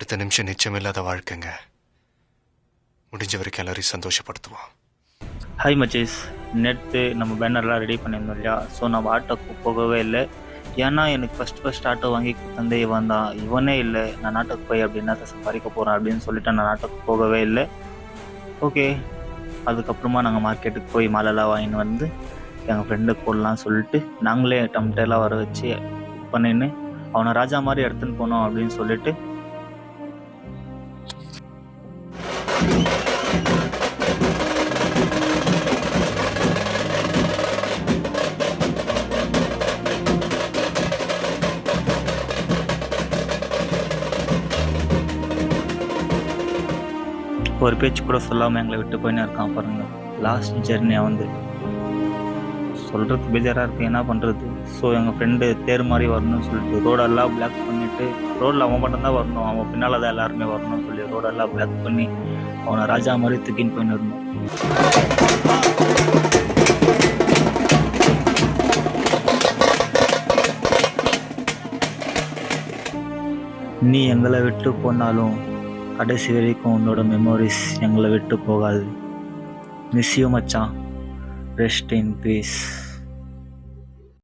அடுத்த நிமிஷம் நிச்சயமில்லாத வாழ்க்கைங்க. முடிஞ்ச வரைக்கும் எல்லாரையும் சந்தோஷப்படுத்துவோம். ஹாய் மச்சேஸ், நேற்று நம்ம பேனர்லாம் ரெடி பண்ணியிருந்தோம் இல்லையா? ஸோ நம்ம ஆட்டோக்கு போகவே இல்லை. ஏன்னா எனக்கு ஃபஸ்ட் ஆட்டோ வாங்கி கொடுத்தந்தே இவன் தான். இவனே இல்லை, நான் ஆட்டோக்கு போய் அப்படின்னா சம்பாதிக்க போகிறேன் அப்படின்னு சொல்லிட்டு நான் ஆட்டோக்கு போகவே இல்லை. ஓகே, அதுக்கப்புறமா நாங்கள் மார்க்கெட்டுக்கு போய் மாலெல்லாம் வாங்கின்னு வந்து எங்கள் ஃப்ரெண்டுக்கு போடலாம் சொல்லிட்டு நாங்களே டம்டெல்லாம் வர வச்சு பண்ணின்னு அவனை ராஜா மாதிரி எடுத்துன்னு போனோம் அப்படின்னு சொல்லிட்டு ஒரு பேச்சு கூட சொல்லாமல் எங்களை விட்டு போயின்னு இருக்கான் பாருங்கள். லாஸ்ட் ஜெர்னியாக வந்து சொல்கிறதுக்கு பேஜாராக இருக்குது, என்ன பண்ணுறது. ஸோ எங்கள் ஃப்ரெண்டு தேர் மாதிரி வரணும்னு சொல்லிட்டு ரோடெல்லாம் பிளாக் பண்ணிவிட்டு, ரோடில் அவன் மட்டும்தான் வரணும், அவன் பின்னால் தான் எல்லாருமே வரணும்னு சொல்லி ரோடெல்லாம் பிளாக் பண்ணி அவனை ராஜா மாதிரி தூக்கின்னு போயின்னு இருந்தோம். நீ எங்களை விட்டு போனாலும் கடைசி வரைக்கும் உன்னோட மெமோரிஸ் எங்களை விட்டு போகாது. மிஸ் யூ மச்சான். Rest in peace.